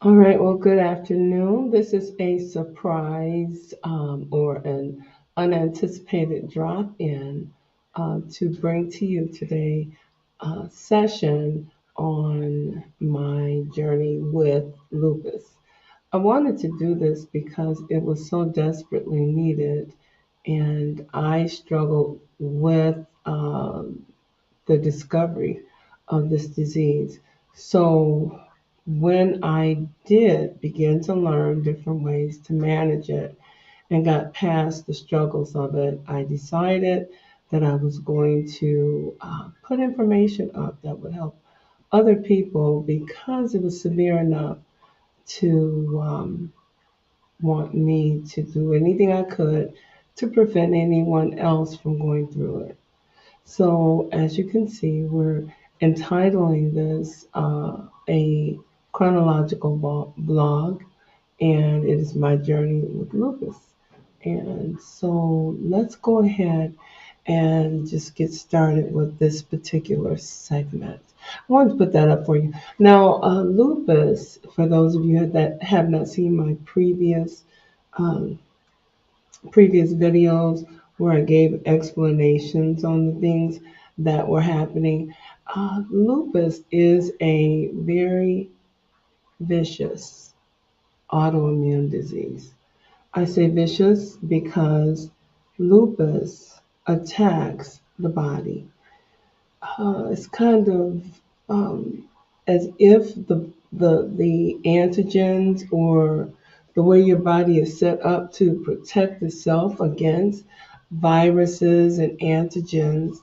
All right, well, good afternoon. This is a surprise or an unanticipated drop in to bring to you today a session on my journey with lupus. I wanted to do this because it was so desperately needed, and I struggled with the discovery of this disease. So, when I did begin to learn different ways to manage it and got past the struggles of it, I decided that I was going to put information up that would help other people because it was severe enough to want me to do anything I could to prevent anyone else from going through it. So, as you can see, we're entitling this a chronological blog, and it is my journey with lupus. And so, let's go ahead and just get started with this particular segment. I wanted to put that up for you. Now, lupus, for those of you that have not seen my um, previous videos where I gave explanations on the things that were happening. Lupus is a very vicious autoimmune disease. I say vicious because lupus attacks the body. It's kind of um, as if the antigens or the way your body is set up to protect itself against viruses and antigens,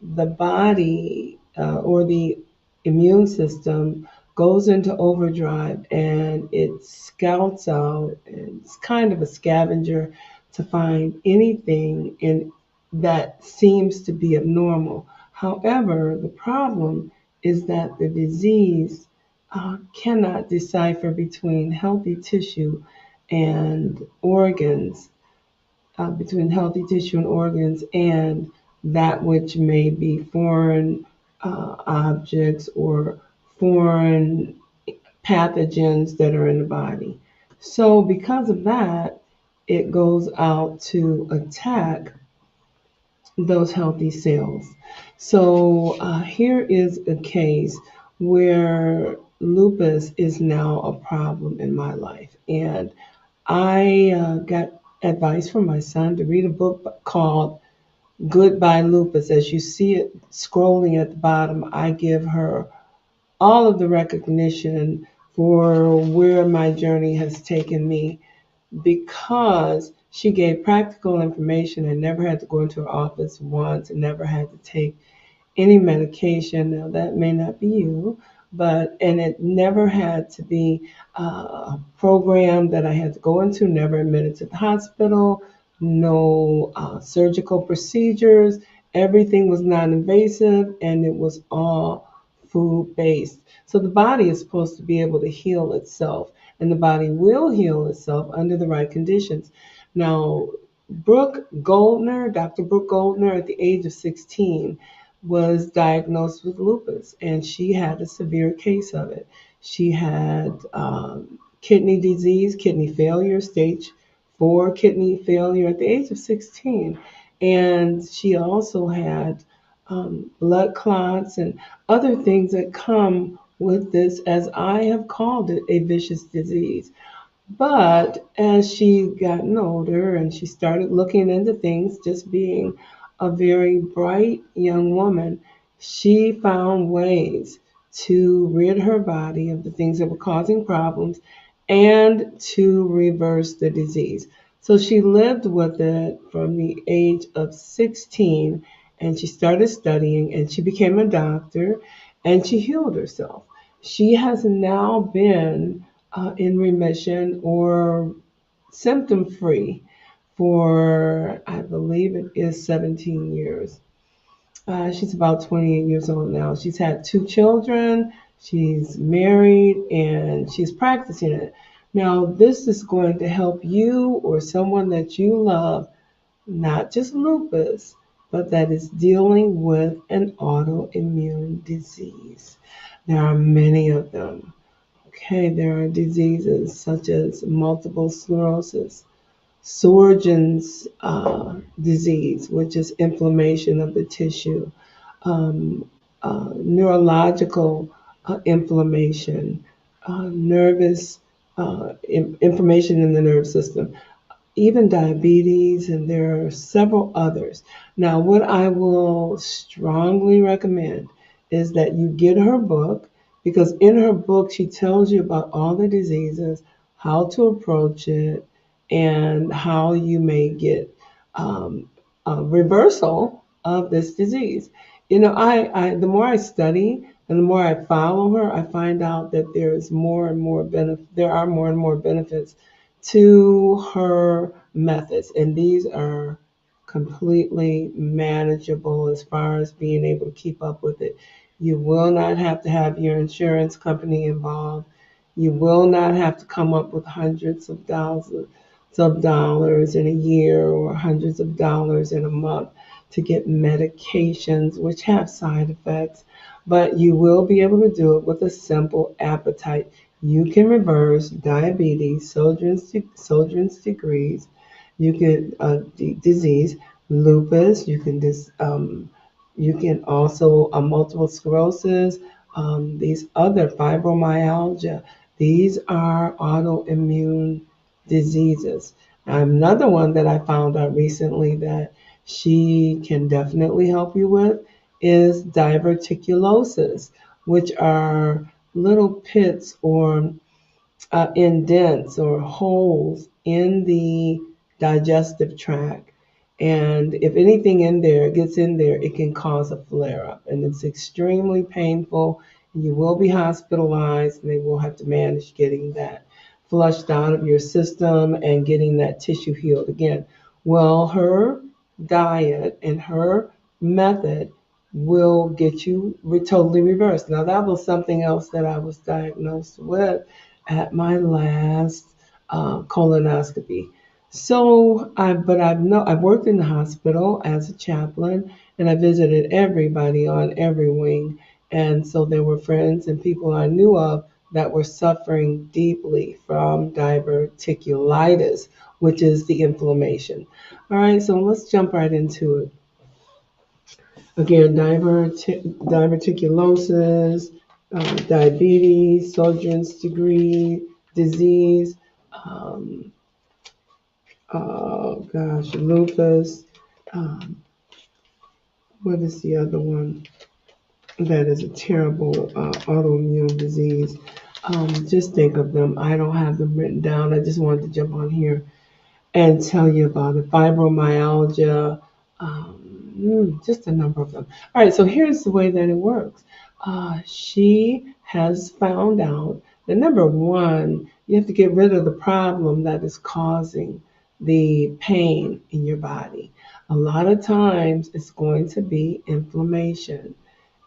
the body or the immune system goes into overdrive and it scouts out, and it's kind of a scavenger to find anything in that seems to be abnormal. However, the problem is that the disease cannot decipher between healthy tissue and organs, between healthy tissue and organs and that which may be foreign objects or foreign pathogens that are in the body. So, because of that, it goes out to attack those healthy cells. So, here is a case where lupus is now a problem in my life. And I got advice from my son to read a book called Goodbye Lupus. As you see it scrolling at the bottom, I give her all of the recognition for where my journey has taken me because she gave practical information and never had to go into her office once and never had to take any medication. Now, that may not be you, but, and it never had to be a program that I had to go into, never admitted to the hospital, no surgical procedures. Everything was non invasive and it was all food based. So the body is supposed to be able to heal itself, and the body will heal itself under the right conditions. Now, Dr. Brooke Goldner, at the age of 16, was diagnosed with lupus, and she had a severe case of it. She had kidney disease, kidney failure, stage 4 kidney failure at the age of 16. And she also had blood clots and other things that come with this, as I have called it, a vicious disease. But as she gotten older and she started looking into things, just being a very bright young woman, she found ways to rid her body of the things that were causing problems and to reverse the disease. So she lived with it from the age of 16, and she started studying and she became a doctor and she healed herself. She has now been in remission or symptom free for, I believe it is 17 years. She's about 28 years old now. She's had 2 children, she's married, and she's practicing it. Now, this is going to help you or someone that you love, not just lupus, but that is dealing with an autoimmune disease. There are many of them. Okay, there are diseases such as multiple sclerosis, Sjögren's disease, which is inflammation of the tissue, um, neurological inflammation, nervous inflammation in the nerve system, even diabetes, and there are several others. Now, what I will strongly recommend is that you get her book because in her book, she tells you about all the diseases, how to approach it, and how you may get um, a reversal of this disease. You know, the more I study and the more I follow her, I find out that there's more and more there are more and more benefits to her methods, and these are completely manageable as far as being able to keep up with it. You will not have to have your insurance company involved. You will not have to come up with hundreds of thousands of dollars in a year or hundreds of dollars in a month to get medications which have side effects, but you will be able to do it with a simple appetite. You can reverse diabetes, Sjögren's degrees, you can disease, lupus. You can also multiple sclerosis. These other fibromyalgia. These are autoimmune diseases. Another one that I found out recently that she can definitely help you with is diverticulosis, which are little pits or indents or holes in the digestive tract. And if anything in there gets in there, it can cause a flare up. And it's extremely painful. And you will be hospitalized, and they will have to manage getting that flushed out of your system and getting that tissue healed again. Well, her diet and her method will get you totally reversed. Now, that was something else that I was diagnosed with at my last colonoscopy. I've worked in the hospital as a chaplain, and I visited everybody on every wing, and so there were friends and people I knew of that were suffering deeply from diverticulitis, which is the inflammation. All right, so let's jump right into it. Again, diverticulosis, diabetes, Sjögren's degree, disease, um, oh gosh, lupus. Um, what is the other one? That is a terrible autoimmune disease. Just think of them. I don't have them written down. I just wanted to jump on here and tell you about it. Fibromyalgia, just a number of them. All right, so here's the way that it works. She has found out that number one, you have to get rid of the problem that is causing the pain in your body. A lot of times it's going to be inflammation,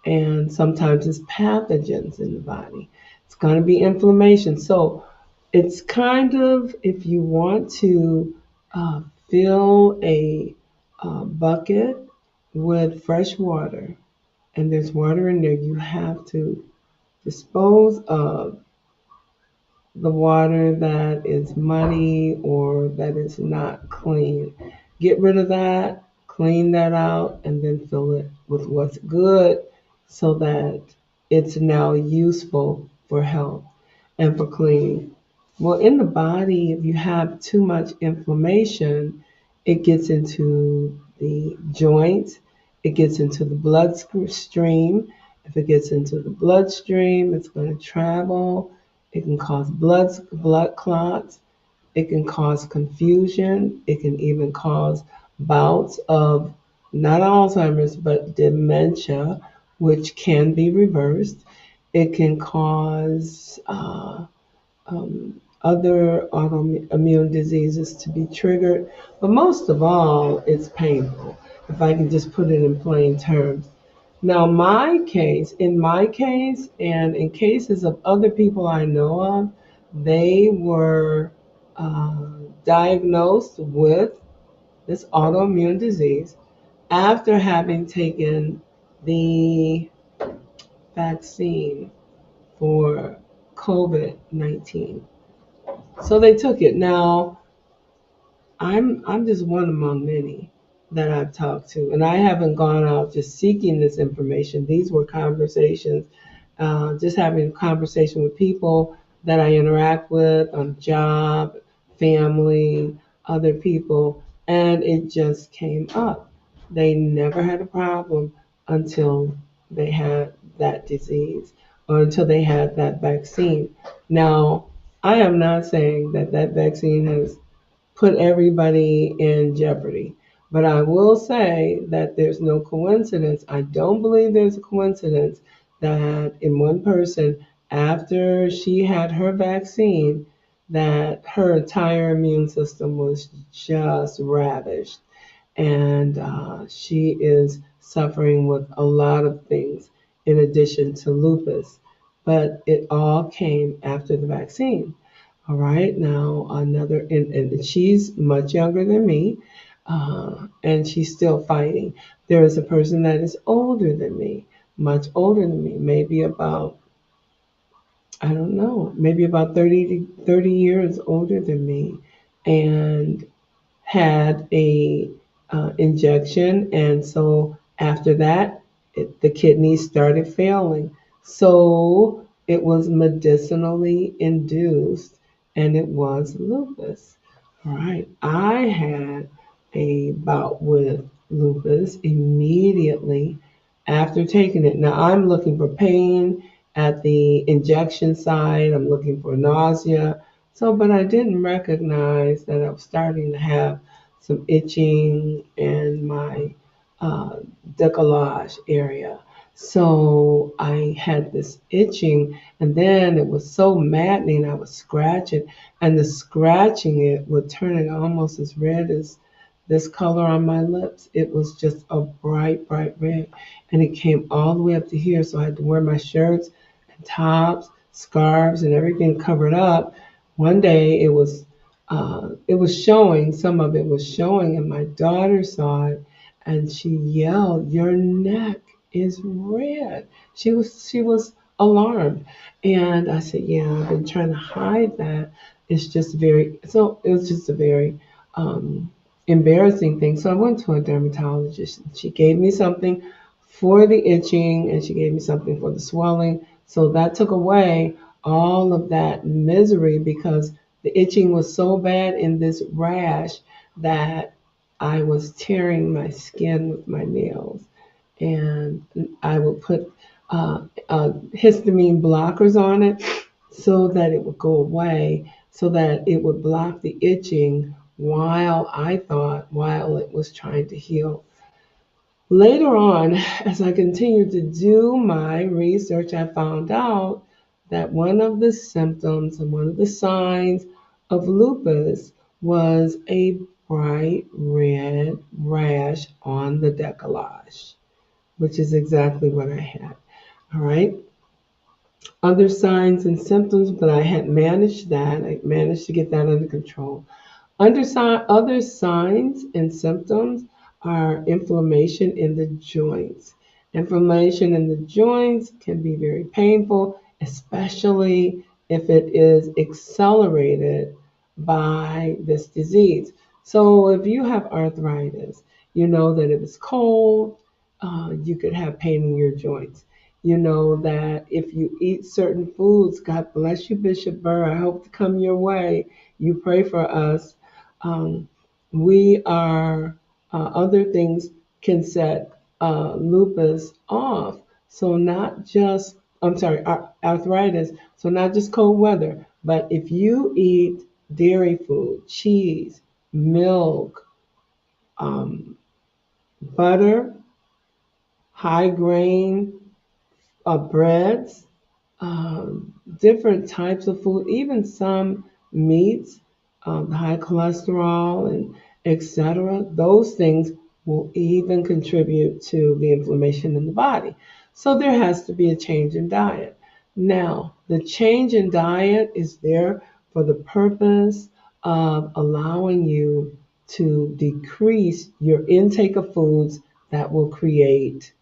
and sometimes it's pathogens in the body. It's going to be inflammation. So it's kind of, if you want to uh, fill a bucket with fresh water and there's water in there, you have to dispose of the water that is muddy or that is not clean. Get rid of that, clean that out, and then fill it with what's good so that it's now useful for health and for cleaning. Well, in the body, if you have too much inflammation, it gets into the joints, it gets into the bloodstream. If it gets into the bloodstream, it's going to travel. It can cause blood clots. It can cause confusion. It can even cause bouts of not Alzheimer's, but dementia, which can be reversed. It can cause other autoimmune diseases to be triggered. But most of all, it's painful, if I can just put it in plain terms. Now, in my case, and in cases of other people I know of, they were uh, diagnosed with this autoimmune disease after having taken the vaccine for COVID-19. So they took it. Now, I'm just one among many that I've talked to, and I haven't gone out just seeking this information. These were conversations, just having a conversation with people that I interact with on job, family, other people, and it just came up. They never had a problem until they had that disease or until they had that vaccine. Now, I am not saying that that vaccine has put everybody in jeopardy. But I will say that there's no coincidence. I don't believe there's a coincidence that in one person, after she had her vaccine, that her entire immune system was just ravished. And she is suffering with a lot of things in addition to lupus. But it all came after the vaccine. All right, now another, and she's much younger than me, and she's still fighting. There is a person that is older than me, much older than me, maybe about, I don't know, maybe about 30 years older than me, and had a injection, and so after that, the kidneys started failing. So it was medicinally induced, and it was lupus. All right, I had a bout with lupus immediately after taking it. Now I'm looking for pain at the injection site. I'm looking for nausea. So, but I didn't recognize that I was starting to have some itching in my uh, décollage area. So I had this itching, and then it was so maddening. I was scratching, and the scratching it would turn it almost as red as this color on my lips. It was just a bright, bright red, and it came all the way up to here. So I had to wear my shirts and tops, scarves, and everything covered up. One day it was showing, some of it was showing, and my daughter saw it, and she yelled, "Your neck is red." She was alarmed, and I said, "Yeah, I've been trying to hide that. It's just very so. It was just a very um, embarrassing thing." So I went to a dermatologist. She gave me something for the itching, and she gave me something for the swelling. So that took away all of that misery because the itching was so bad in this rash that I was tearing my skin with my nails. And I would put histamine blockers on it so that it would go away, so that it would block the itching while it was trying to heal. Later on, as I continued to do my research, I found out that one of the symptoms and one of the signs of lupus was a bright red rash on the décollage, which is exactly what I had. All right. Other signs and symptoms, but I had managed that. I managed to get that under control. Other signs and symptoms are inflammation in the joints. Inflammation in the joints can be very painful, especially if it is accelerated by this disease. So, if you have arthritis, you know that if it's cold, you could have pain in your joints. You know that if you eat certain foods, God bless you, Bishop Burr, I hope to come your way. You pray for us. um, we are other things can set lupus off. So not just I'm sorry, arthritis. So not just cold weather, but if you eat dairy food, cheese, milk, um, butter, high grain breads, different types of food, even some meats, high cholesterol, and etc. Those things will even contribute to the inflammation in the body. So there has to be a change in diet. Now, the change in diet is there for the purpose of allowing you to decrease your intake of foods that will create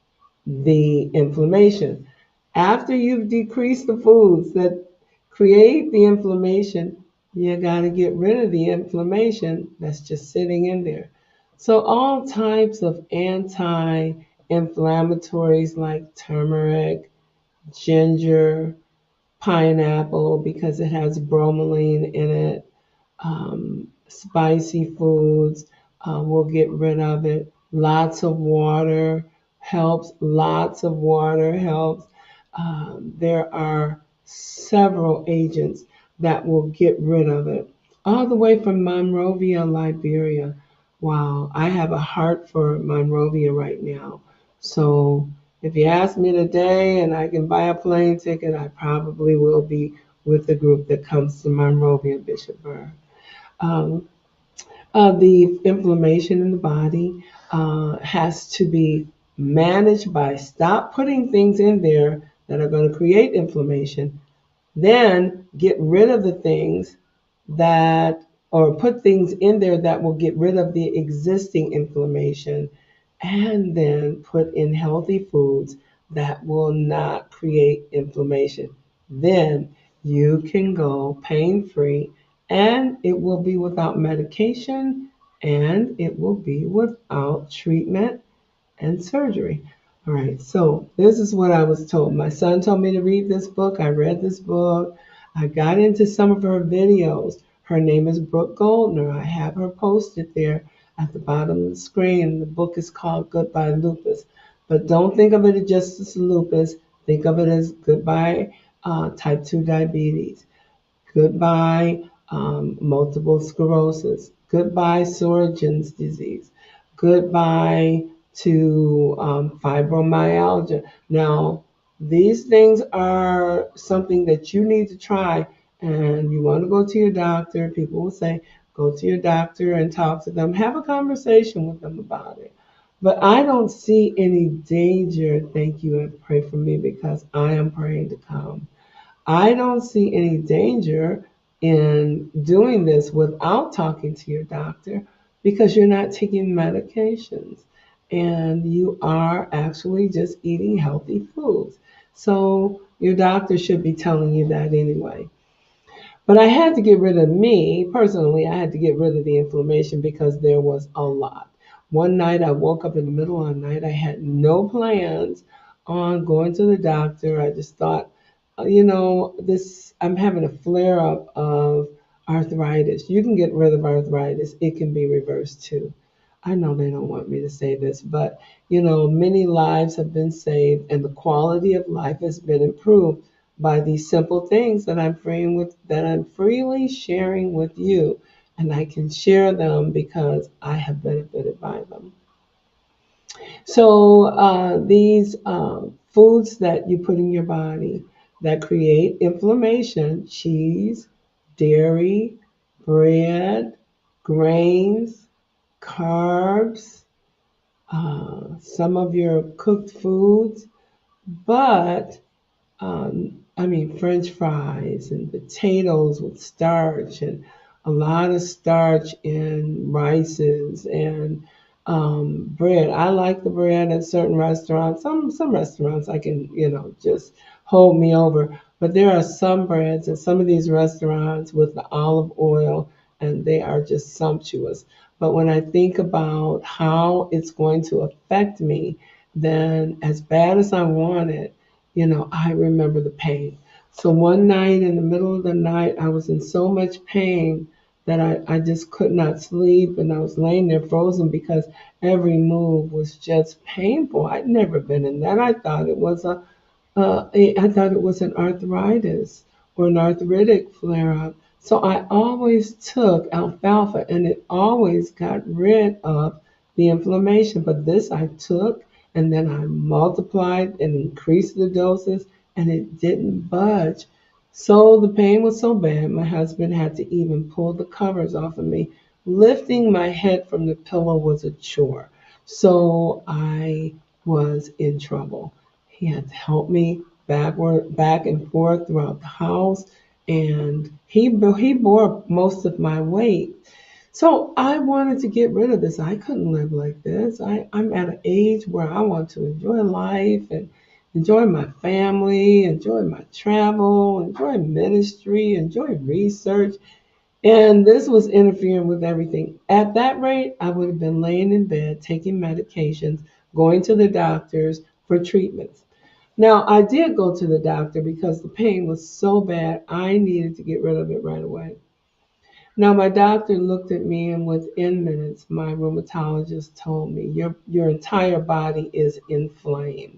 the inflammation. After you've decreased the foods that create the inflammation, you got to get rid of the inflammation that's just sitting in there. So, all types of anti inflammatories like turmeric, ginger, pineapple, because it has bromelain in it, spicy foods, we'll get rid of it. Lots of water helps. Lots of water helps. There are several agents that will get rid of it. All the way from Monrovia, Liberia. Wow, I have a heart for Monrovia right now. So if you ask me today and I can buy a plane ticket, I probably will be with the group that comes to Monrovia, Bishop Burr. Um, the inflammation in the body has to be managed by stop putting things in there that are going to create inflammation, then get rid of the things that, or put things in there that will get rid of the existing inflammation, and then put in healthy foods that will not create inflammation. Then you can go pain free, and it will be without medication, and it will be without treatment and surgery. All right, so this is what I was told. My son told me to read this book. I read this book. I got into some of her videos. Her name is Brooke Goldner. I have her posted there at the bottom of the screen. The book is called Goodbye Lupus. But don't think of it just as lupus. Think of it as Goodbye Type 2 Diabetes. Goodbye multiple sclerosis. Goodbye Sjögren's disease. Goodbye to fibromyalgia. Now, these things are something that you need to try, and you want to go to your doctor. People will say, go to your doctor and talk to them, have a conversation with them about it. But I don't see any danger. Thank you, and pray for me because I am praying to come. I don't see any danger in doing this without talking to your doctor because you're not taking medications and you are actually just eating healthy foods. So your doctor should be telling you that anyway. But I had to get rid of me, personally, I had to get rid of the inflammation because there was a lot. One night I woke up in the middle of the night. I had no plans on going to the doctor. I just thought, this I'm having a flare up of arthritis. You can get rid of arthritis. It can be reversed too. I know they don't want me to say this, but many lives have been saved and the quality of life has been improved by these simple things that I'm freely sharing with you. And I can share them because I have benefited by them. So these foods that you put in your body that create inflammation: cheese, dairy, bread, grains, carbs, some of your cooked foods, but I mean, French fries and potatoes with starch, and a lot of starch in rices and bread. I like the bread at certain restaurants. Some restaurants I can just hold me over, but there are some breads at some of these restaurants with the olive oil, and they are just sumptuous. But when I think about how it's going to affect me, then as bad as I want it, I remember the pain. So one night in the middle of the night, I was in so much pain that I just could not sleep, and I was laying there frozen because every move was just painful. I'd never been in that. I thought it was an arthritis or an arthritic flare up. So I always took alfalfa and it always got rid of the inflammation. But this I took and then I multiplied and increased the doses and it didn't budge. So the pain was so bad, my husband had to even pull the covers off of me. Lifting my head from the pillow was a chore. So I was in trouble. He had to help me back and forth throughout the house, and he bore most of my weight. So I wanted to get rid of this. I couldn't live like this. I'm at an age where I want to enjoy life and enjoy my family, enjoy my travel, enjoy ministry, enjoy research. And this was interfering with everything. At that rate, I would have been laying in bed, taking medications, going to the doctors for treatments. Now, I did go to the doctor because the pain was so bad, I needed to get rid of it right away. Now, my doctor looked at me, and within minutes, my rheumatologist told me, your entire body is inflamed.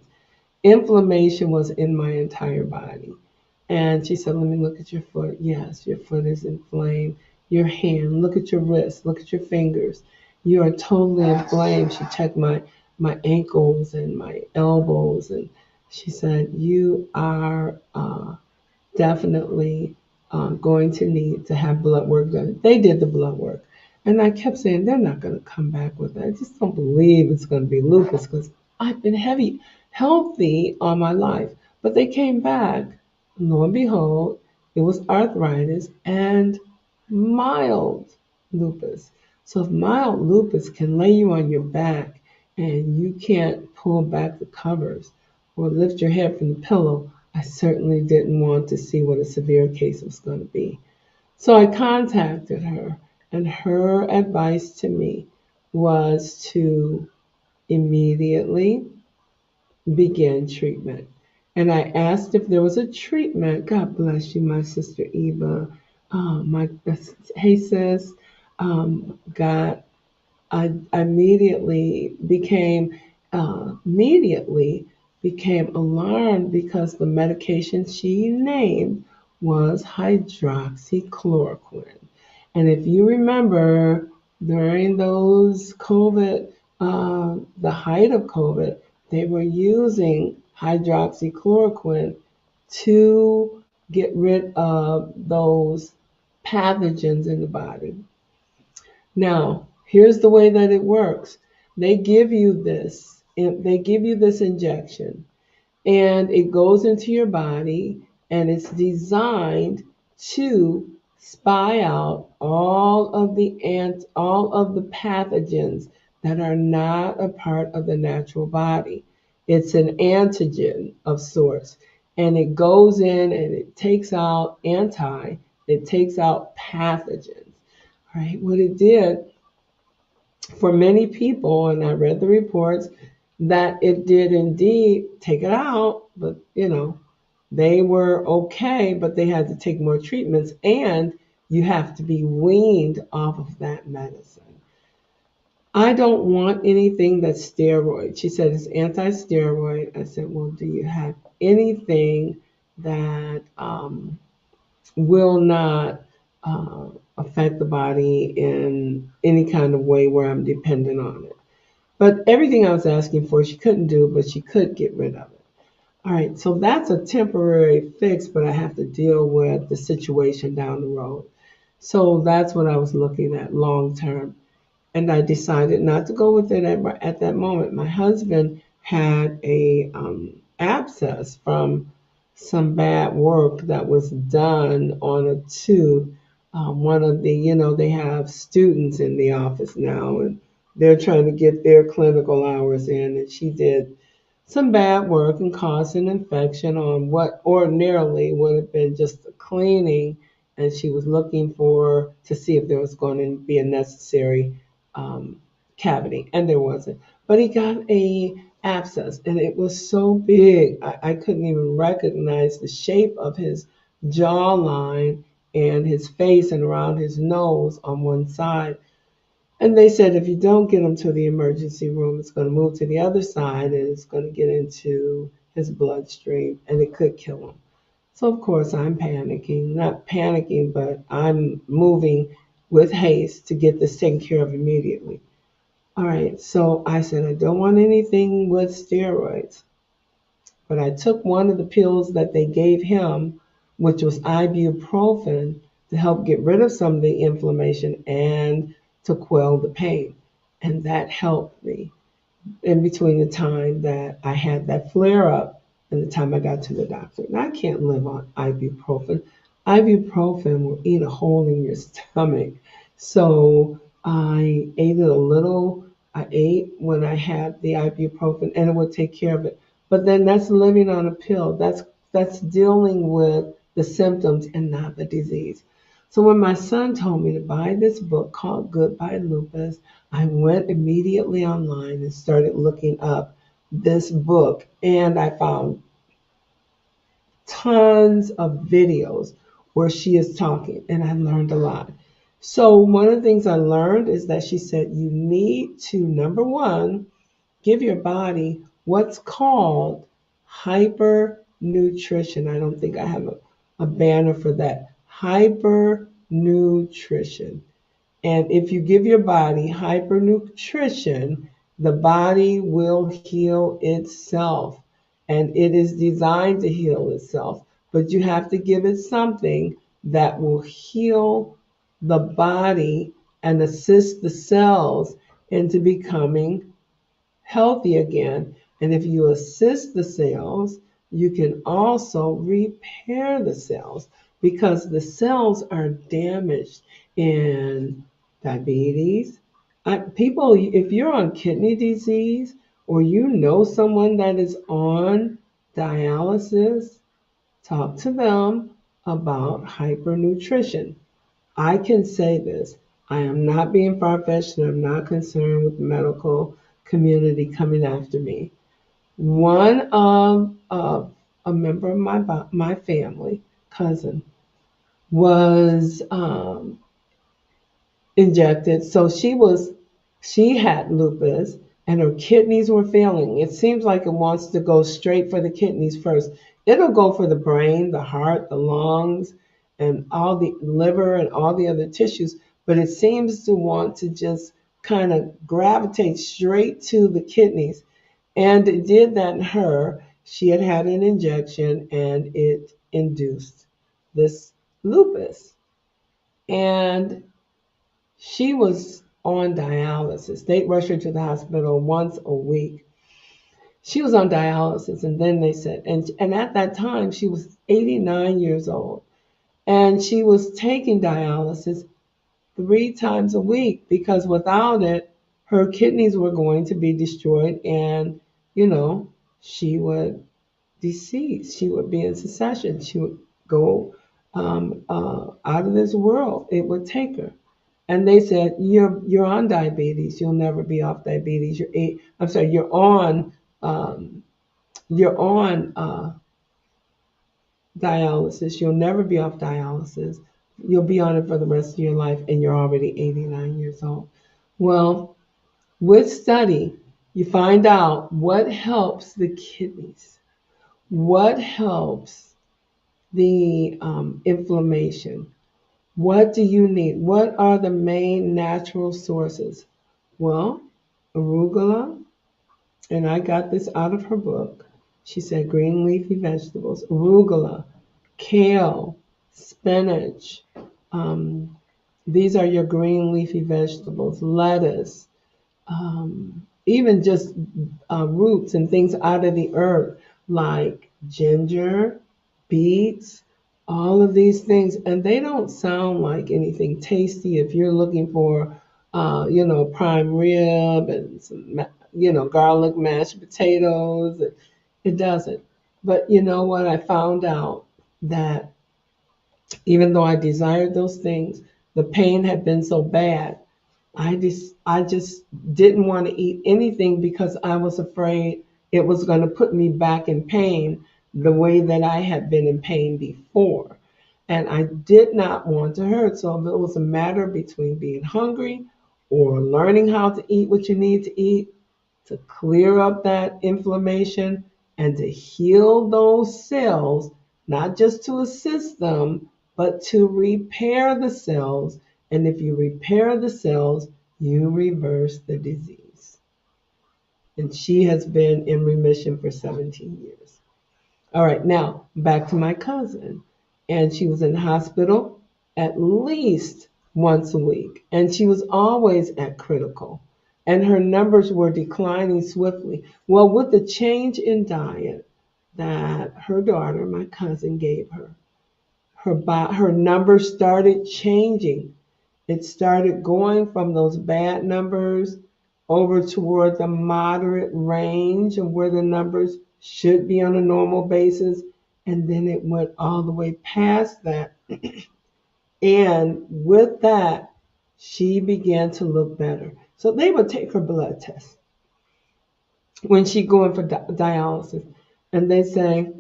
Inflammation was in my entire body. And she said, let me look at your foot. Yes, your foot is inflamed. Your hand, look at your wrist, look at your fingers. You are totally inflamed. She checked my ankles and my elbows, and she said, you are definitely going to need to have blood work done. They did the blood work. And I kept saying, they're not going to come back with it. I just don't believe it's going to be lupus because I've been healthy all my life. But they came back. Lo and behold, it was arthritis and mild lupus. So if mild lupus can lay you on your back and you can't pull back the covers or lift your head from the pillow, I certainly didn't want to see what a severe case was going to be. So I contacted her, and her advice to me was to immediately begin treatment. And I asked if there was a treatment. God bless you, my sister Eva. My hey sis, God, I immediately became alarmed because the medication she named was hydroxychloroquine. And if you remember, during those COVID, the height of COVID, they were using hydroxychloroquine to get rid of those pathogens in the body. Now, here's the way that it works. They give you this injection, and it goes into your body, and it's designed to spy out all of the pathogens that are not a part of the natural body. It's an antigen of sorts, and it goes in and it takes out pathogens. Right? What it did for many people, and I read the reports, that it did indeed take it out, but they were okay, but they had to take more treatments, and you have to be weaned off of that medicine. I don't want anything that's steroid. She said it's anti-steroid. I said, well, do you have anything that will not affect the body in any kind of way where I'm dependent on it? But everything I was asking for, she couldn't do, but she could get rid of it. All right, so that's a temporary fix, but I have to deal with the situation down the road. So that's what I was looking at long term. And I decided not to go with it at that moment. My husband had a abscess from some bad work that was done on a tooth. One of the, they have students in the office now, and they're trying to get their clinical hours in, and she did some bad work and caused an infection on what ordinarily would have been just a cleaning, and she was looking for to see if there was going to be a necessary cavity, and there wasn't. But he got a abscess, and it was so big I couldn't even recognize the shape of his jawline and his face and around his nose on one side. And they said if you don't get him to the emergency room, it's going to move to the other side and it's going to get into his bloodstream and it could kill him. So, of course, I'm panicking. Not panicking, but I'm moving with haste to get this taken care of immediately. All right, so I said, I don't want anything with steroids. But I took one of the pills that they gave him, which was ibuprofen, to help get rid of some of the inflammation and to quell the pain. And that helped me in between the time that I had that flare up and the time I got to the doctor. And I can't live on ibuprofen. Ibuprofen will eat a hole in your stomach. So I ate it a little. I ate when I had the ibuprofen and it would take care of it. But then that's living on a pill. That's dealing with the symptoms and not the disease. So when my son told me to buy this book called Goodbye Lupus, I went immediately online and started looking up this book, and I found tons of videos where she is talking, and I learned a lot. So one of the things I learned is that she said you need to, number one, give your body what's called hypernutrition. I don't think I have a banner for that. Hypernutrition. And if you give your body hypernutrition, the body will heal itself. And it is designed to heal itself. But you have to give it something that will heal the body and assist the cells into becoming healthy again. And if you assist the cells, you can also repair the cells because the cells are damaged in diabetes. People, if you're on kidney disease or you know someone that is on dialysis, talk to them about hypernutrition. I can say this. I am not being far-fetched and I'm not concerned with the medical community coming after me. One of a member of my family, cousin, was injected. So she had lupus and her kidneys were failing. It seems like it wants to go straight for the kidneys first. It'll go for the brain, the heart, the lungs, and all the liver and all the other tissues, but it seems to want to just kind of gravitate straight to the kidneys. And it did that in her. She had had an injection and it induced this lupus. And she was on dialysis. They rushed her to the hospital once a week. She was on dialysis, and then they said, and at that time, she was 89 years old, and she was taking dialysis 3 times a week because without it, her kidneys were going to be destroyed, and, you know, she would decease. She would be in succession. She would go out of this world. It would take her. And they said, you're on diabetes. You'll never be off diabetes. I'm sorry. Um, you're on dialysis. You'll never be off dialysis. You'll be on it for the rest of your life, and you're already 89 years old. Well, with study, you find out what helps the kidneys, what helps the inflammation. What do you need? What are the main natural sources? Well, arugula, and I got this out of her book. She said green leafy vegetables, arugula, kale, spinach. Um, these are your green leafy vegetables, lettuce, even just roots and things out of the earth like ginger, beets, all of these things. And they don't sound like anything tasty if you're looking for, prime rib and some, garlic mashed potatoes. It doesn't. But you know what? I found out that even though I desired those things, the pain had been so bad I just didn't want to eat anything because I was afraid it was going to put me back in pain the way that I had been in pain before. And I did not want to hurt. So if it was a matter between being hungry or learning how to eat what you need to eat to clear up that inflammation and to heal those cells, not just to assist them, but to repair the cells. And if you repair the cells, you reverse the disease. And she has been in remission for 17 years. All right, now back to my cousin. And she was in the hospital at least once a week. And she was always at critical. And her numbers were declining swiftly. Well, with the change in diet that her daughter, my cousin, gave her, her numbers started changing. It started going from those bad numbers over toward the moderate range of where the numbers should be on a normal basis. And then it went all the way past that. And with that, she began to look better. So they would take her blood test when she going for dialysis. And they say,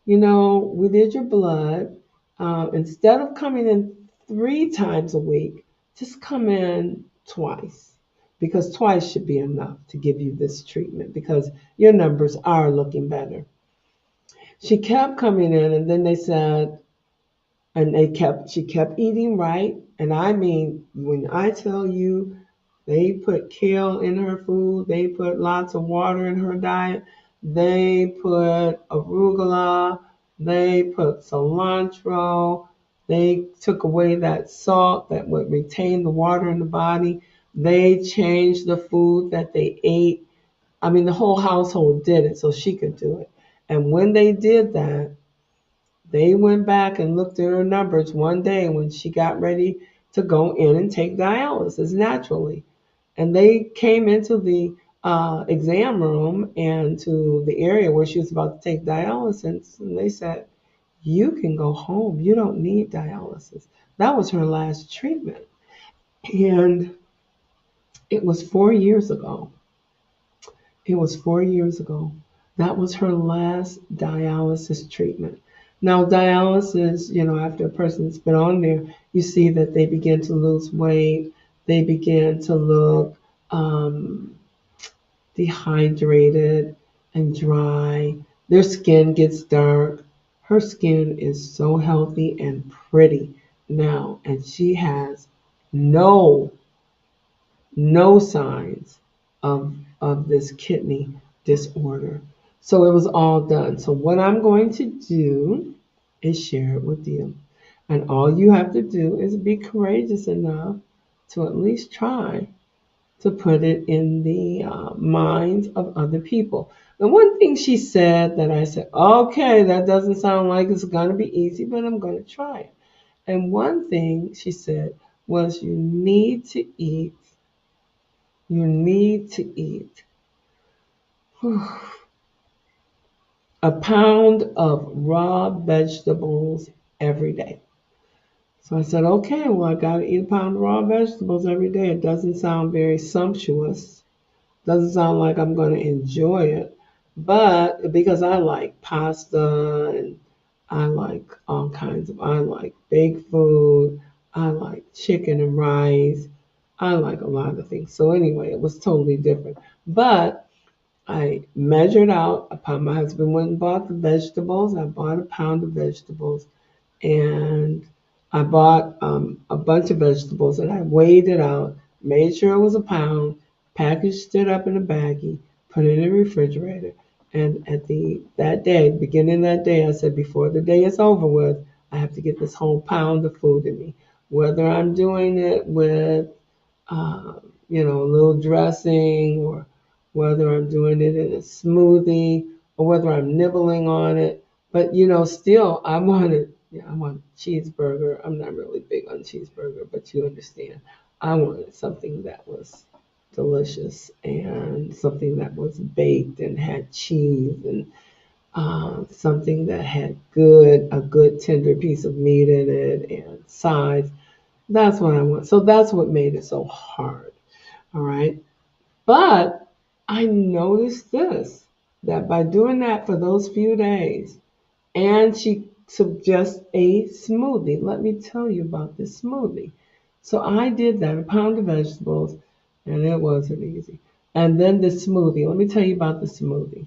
we did your blood. Instead of coming in 3 times a week, just come in twice, because twice should be enough to give you this treatment because your numbers are looking better. She kept coming in, and then they said, and she kept eating right. And I mean, when I tell you, they put kale in her food, they put lots of water in her diet, they put arugula, they put cilantro, they took away that salt that would retain the water in the body. They changed the food that they ate. I mean, the whole household did it so she could do it. And when they did that, they went back and looked at her numbers one day when she got ready to go in and take dialysis naturally. And they came into the exam room and to the area where she was about to take dialysis, and they said, "You can go home. You don't need dialysis." That was her last treatment. And it was 4 years ago. It was 4 years ago. That was her last dialysis treatment. Now, dialysis, after a person's been on there, you see that they begin to lose weight. They begin to look dehydrated and dry. Their skin gets dark. Her skin is so healthy and pretty now, and she has no no signs of this kidney disorder. So it was all done. So what I'm going to do is share it with you. And all you have to do is be courageous enough to at least try to put it in the minds of other people. And one thing she said that I said, okay, that doesn't sound like it's going to be easy, but I'm going to try it. And one thing she said was, you need to eat a pound of raw vegetables every day. So I said, okay, well, I got to eat a pound of raw vegetables every day. It doesn't sound very sumptuous. Doesn't sound like I'm going to enjoy it. But because I like pasta and I like I like baked food. I like chicken and rice. I like a lot of things. So anyway, it was totally different. But I measured out a pound. My husband went and bought the vegetables. I bought a pound of vegetables, and I bought a bunch of vegetables, and I weighed it out, made sure it was a pound, packaged it up in a baggie, put it in the refrigerator. And beginning of that day, I said, before the day is over with, I have to get this whole pound of food in me. Whether I'm doing it with, a little dressing, or whether I'm doing it in a smoothie, or whether I'm nibbling on it. But still, I want a cheeseburger. I'm not really big on cheeseburger, but you understand. I wanted something that was delicious and something that was baked and had cheese, and something that had a good tender piece of meat in it and sides. That's what I want. So that's what made it so hard. All right. But I noticed this, that by doing that for those few days, and she suggests a smoothie. Let me tell you about this smoothie. So I did that, a pound of vegetables, and it wasn't easy. And then the smoothie. Let me tell you about the smoothie.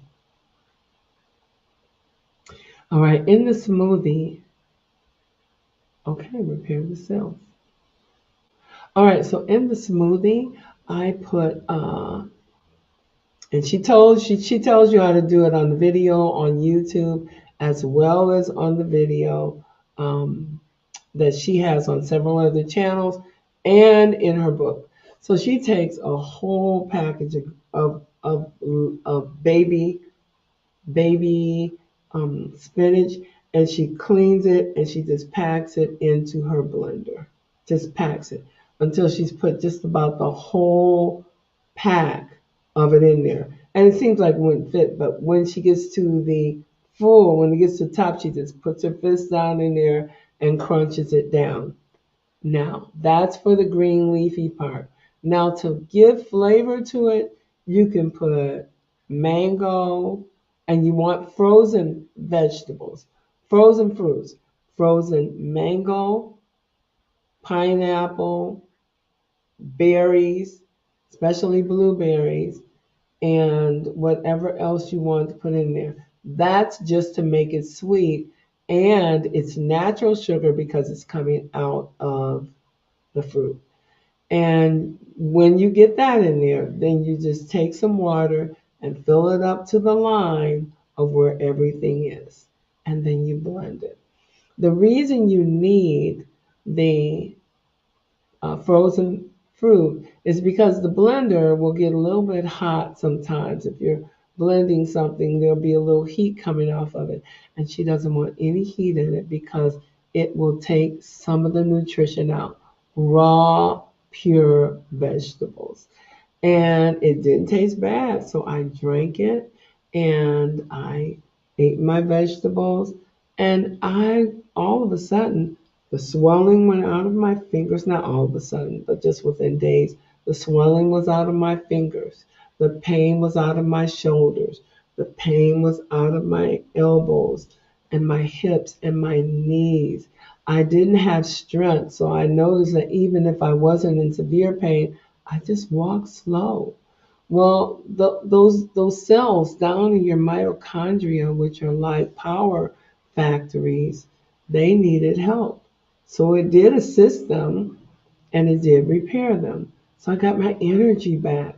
All right, in the smoothie, okay, repair the cells. All right, so in the smoothie, I put and she tells you how to do it on the video on YouTube, as well as on the video that she has on several other channels and in her book. So she takes a whole package of baby spinach, and she cleans it, and she just packs it into her blender. Just packs it until she's put just about the whole pack of it in there. And it seems like it wouldn't fit, but when she gets to the when it gets to the top, she just puts her fist down in there and crunches it down. Now, that's for the green leafy part. Now, to give flavor to it, you can put mango, and you want frozen vegetables, frozen fruits, frozen mango, pineapple, berries, especially blueberries, and whatever else you want to put in there. That's just to make it sweet, and it's natural sugar because it's coming out of the fruit. And when you get that in there, then you just take some water and fill it up to the line of where everything is. And then you blend it. The reason you need the frozen fruit is because the blender will get a little bit hot sometimes. If you're blending something, there'll be a little heat coming off of it. And she doesn't want any heat in it because it will take some of the nutrition out. Raw, pure vegetables. And it didn't taste bad. So I drank it and I ate my vegetables. And all of a sudden, the swelling went out of my fingers. Not all of a sudden, but just within days. The swelling was out of my fingers. The pain was out of my shoulders. The pain was out of my elbows and my hips and my knees. I didn't have strength, so I noticed that even if I wasn't in severe pain, I just walked slow. Well, those cells down in your mitochondria, which are like power factories, they needed help. So it did assist them and it did repair them. So I got my energy back.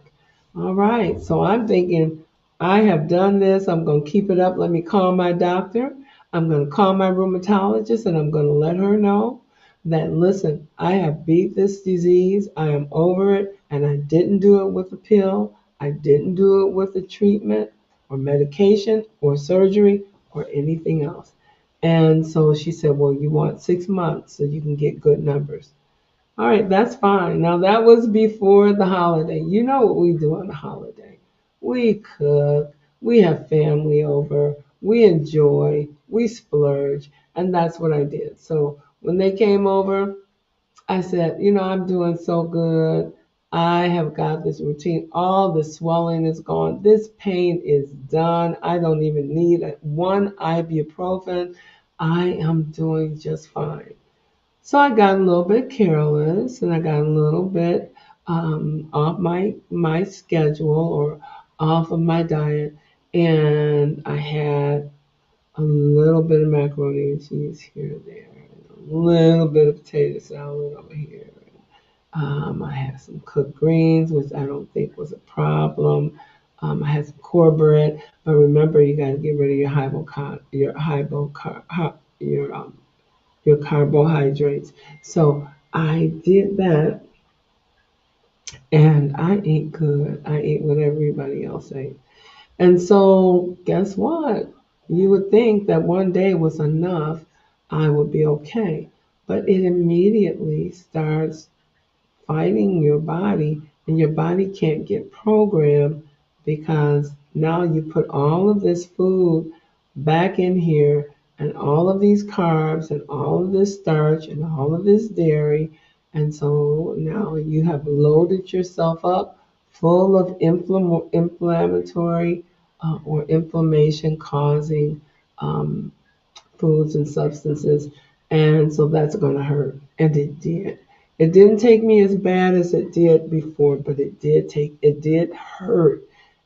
All right. So I'm thinking, I have done this. I'm going to keep it up. Let me call my doctor. I'm going to call my rheumatologist and I'm going to let her know that, listen, I have beat this disease. I am over it. And I didn't do it with a pill. I didn't do it with a treatment or medication or surgery or anything else. And so she said, well, you want 6 months so you can get good numbers. All right, that's fine. Now, that was before the holiday. You know what we do on the holiday. We cook, we have family over, we enjoy, we splurge, and that's what I did. So when they came over, I said, I'm doing so good. I have got this routine. All the swelling is gone. This pain is done. I don't even need one ibuprofen. I am doing just fine. So I got a little bit careless and I got a little bit off my schedule or off of my diet. And I had a little bit of macaroni and cheese here and there, and a little bit of potato salad over here. I had some cooked greens, which I don't think was a problem. I had some cornbread, but remember, you got to get rid of your carbohydrates. So I did that, and I ate good. I ate what everybody else ate. And so, guess what? You would think that one day was enough, I would be okay. But it immediately starts fighting your body, and your body can't get programmed because now you put all of this food back in here, and all of these carbs, and all of this starch, and all of this dairy. And so now you have loaded yourself up full of inflammatory or inflammation causing um, foods and substances. And so that's going to hurt. And it did. It didn't take me as bad as it did before, but it did hurt.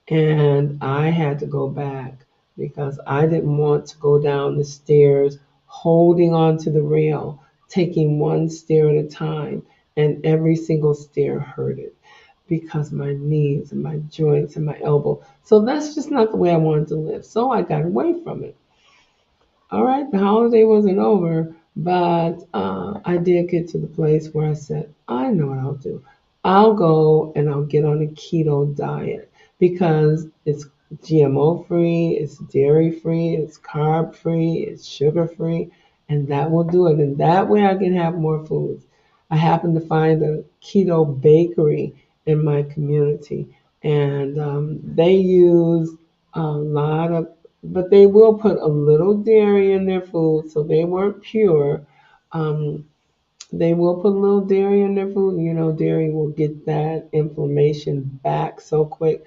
And I had to go back because I didn't want to go down the stairs holding on to the rail, taking one stair at a time. And every single stair hurted because my knees and my joints and my elbow. So that's just not the way I wanted to live. So I got away from it. All right, the holiday wasn't over, but I did get to the place where I said, I know what I'll do. I'll go and I'll get on a keto diet because it's GMO free, it's dairy free, it's carb free, it's sugar free, and that will do it. And that way I can have more foods. I happened to find a keto bakery in my community, and they use a lot of, but they will put a little dairy in their food, so they weren't pure. Um, they will put a little dairy in their food. You know, dairy will get that inflammation back so quick.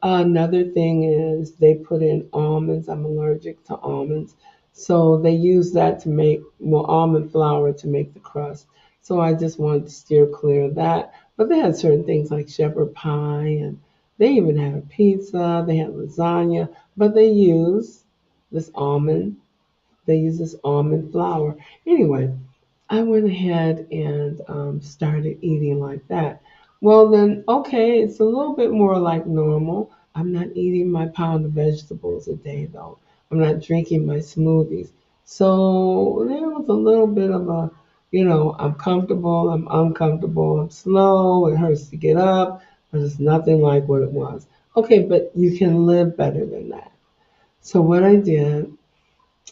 Another thing is they put in almonds. I'm allergic to almonds. So they use that to make, well, almond flour to make the crust. So I just wanted to steer clear of that. But they had certain things like shepherd pie, and they even had a pizza, they had lasagna, but this almond, they use this almond flour. Anyway, I went ahead and started eating like that. Well, then, okay, it's a little bit more like normal. I'm not eating my pound of vegetables a day, though. I'm not drinking my smoothies. So there was a little bit of a, I'm comfortable, I'm uncomfortable, I'm slow, it hurts to get up, but it's nothing like what it was. Okay, but you can live better than that. So what I did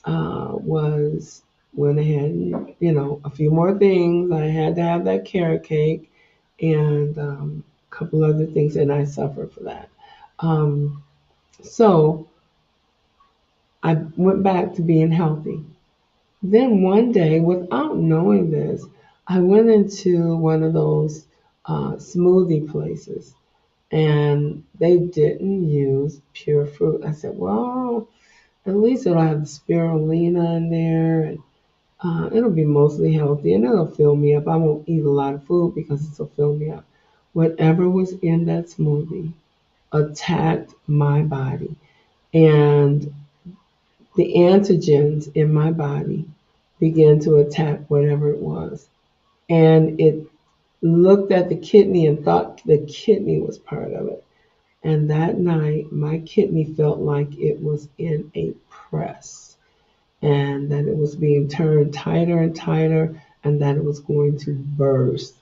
was went ahead and, a few more things. I had to have that carrot cake and a couple other things, and I suffered for that. Um, so I went back to being healthy. Then one day, without knowing this, I went into one of those smoothie places, and they didn't use pure fruit. I said, well, at least it'll have the spirulina in there, and it'll be mostly healthy, and it'll fill me up. I won't eat a lot of food because it'll fill me up. Whatever was in that smoothie attacked my body, and the antigens in my body began to attack whatever it was. And it looked at the kidney and thought the kidney was part of it. And that night, my kidney felt like it was in a press, and that it was being turned tighter and tighter, and that it was going to burst,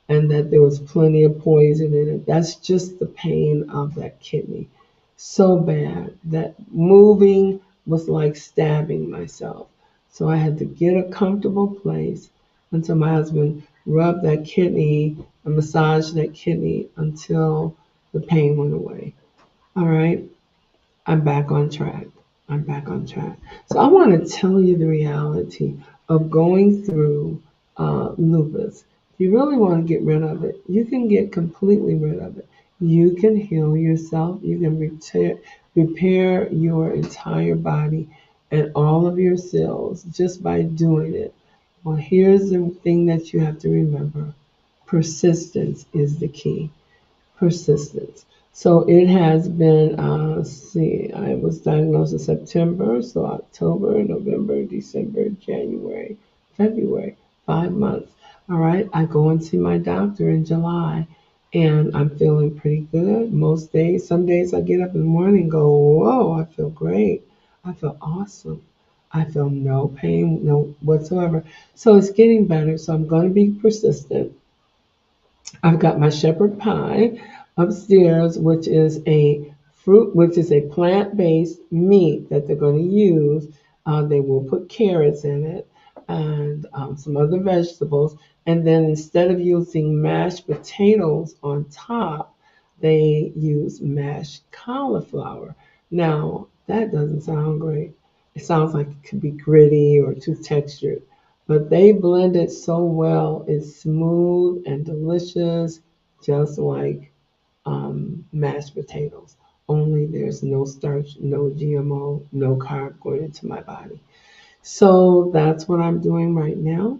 and that there was plenty of poison in it. That's just the pain of that kidney. So bad that moving was like stabbing myself. So I had to get a comfortable place until my husband rubbed that kidney and massaged that kidney until the pain went away. All right. I'm back on track. I'm back on track. So I want to tell you the reality of going through lupus. If you really want to get rid of it, you can get completely rid of it. You can heal yourself. You can repair your entire body and all of your cells just by doing it. Well, here's the thing that you have to remember. Persistence is the key. Persistence. So it has been, see, I was diagnosed in September, so October, November, December, January, February, 5 months. All right, I go and see my doctor in July, and I'm feeling pretty good most days. Some days I get up in the morning and go, whoa, I feel great. I feel awesome. I feel no pain, no whatsoever. So it's getting better, so I'm going to be persistent. I've got my shepherd pie upstairs, which is a plant-based meat that they're going to use. They will put carrots in it and some other vegetables. And then instead of using mashed potatoes on top, they use mashed cauliflower. Now, that doesn't sound great. It sounds like it could be gritty or too textured. But they blend it so well. It's smooth and delicious, just like mashed potatoes. Only there's no starch, no GMO, no carb going into my body. So that's what I'm doing right now.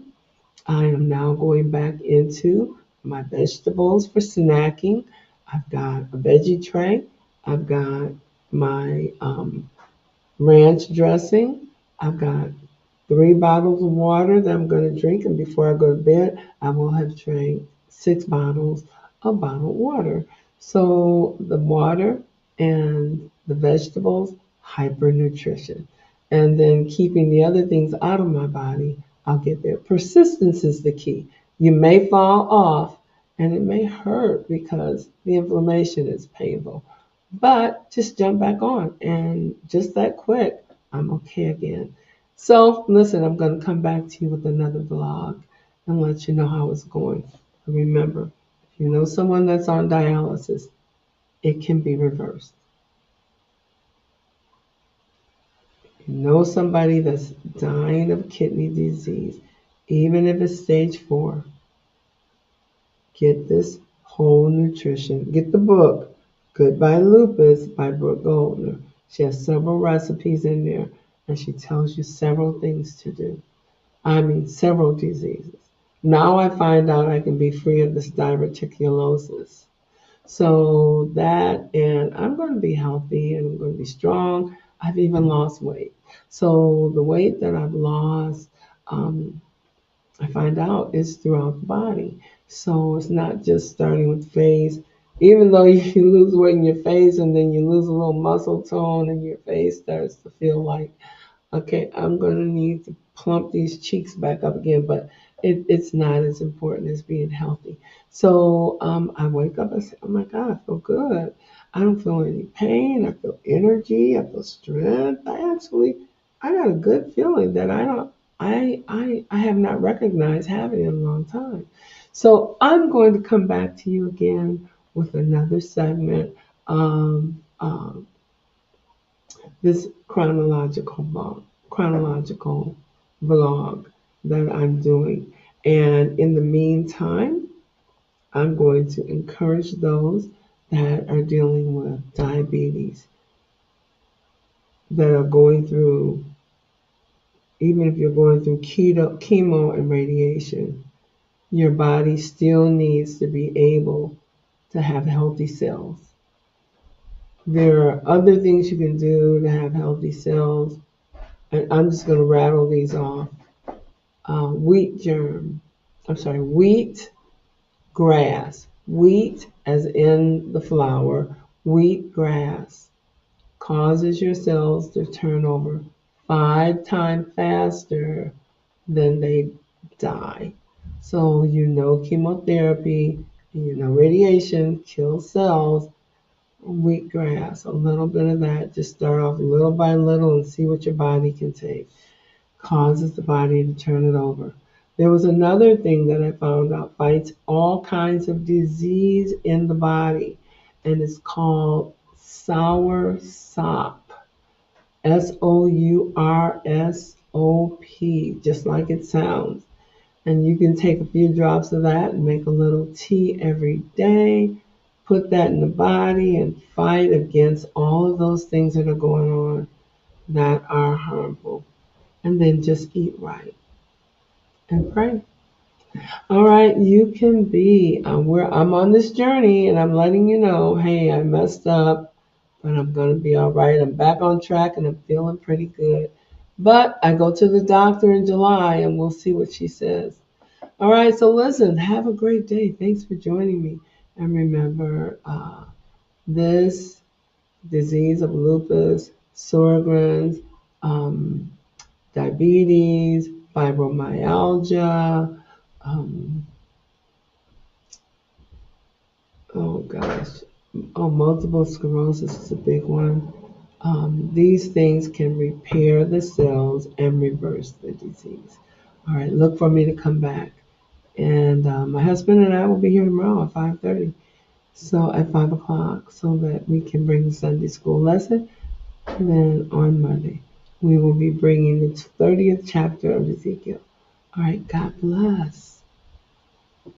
I am now going back into my vegetables for snacking. I've got a veggie tray. I've got my ranch dressing. I've got 3 bottles of water that I'm going to drink, and before I go to bed, I will have drank 6 bottles of bottled water. So the water and the vegetables, hyper nutrition. And then keeping the other things out of my body, I'll get there. Persistence is the key. You may fall off and it may hurt because the inflammation is painful. But just jump back on, and just that quick, I'm okay again. So, listen, I'm going to come back to you with another vlog and let you know how it's going. Remember, if you know someone that's on dialysis, it can be reversed. You know somebody that's dying of kidney disease, even if it's stage 4, get this whole nutrition. Get the book, Goodbye Lupus by Brooke Goldner. She has several recipes in there, and she tells you several things to do. I mean, several diseases. Now I find out I can be free of this diverticulosis. So that, and I'm going to be healthy and I'm going to be strong. I've even lost weight. So the weight that I've lost, um, I find out is throughout the body. So it's not just starting with face. Even though you lose weight in your face and then you lose a little muscle tone and your face starts to feel like, okay, I'm going to need to plump these cheeks back up again, but it's not as important as being healthy. So I wake up and say, oh my God, I feel good. I don't feel any pain. I feel energy. I feel strength. I got a good feeling that I have not recognized having in a long time. So I'm going to come back to you again with another segment. This chronological vlog that I'm doing. And in the meantime, I'm going to encourage those that are dealing with diabetes, that are going through, even if you're going through chemo and radiation, your body still needs to be able to have healthy cells. There are other things you can do to have healthy cells, and I'm just going to rattle these off. Wheat grass. Wheat, as in the flour, wheat grass causes your cells to turn over 5 times faster than they die. So you know chemotherapy and you know radiation kills cells. Wheatgrass, a little bit of that. Just start off little by little and see what your body can take. Causes the body to turn it over. There was another thing that I found out fights all kinds of disease in the body, and it's called sour sop. SOURSOP, just like it sounds. And you can take a few drops of that and make a little tea every day. Put that in the body and fight against all of those things that are going on that are harmful. And then just eat right and pray. All right, you can be. I'm on this journey, and I'm letting you know, hey, I messed up, but I'm gonna be all right. I'm back on track, and I'm feeling pretty good. But I go to the doctor in July, and we'll see what she says. All right, so listen, have a great day. Thanks for joining me, and remember, this disease of lupus, Sjogren's, um, diabetes, fibromyalgia, um, oh gosh, multiple sclerosis is a big one. These things can repair the cells and reverse the disease. All right, look for me to come back. And my husband and I will be here tomorrow at 5:30. So at 5 o'clock, so that we can bring the Sunday school lesson. And then on Monday, we will be bringing the 30th chapter of Ezekiel. All right, God bless.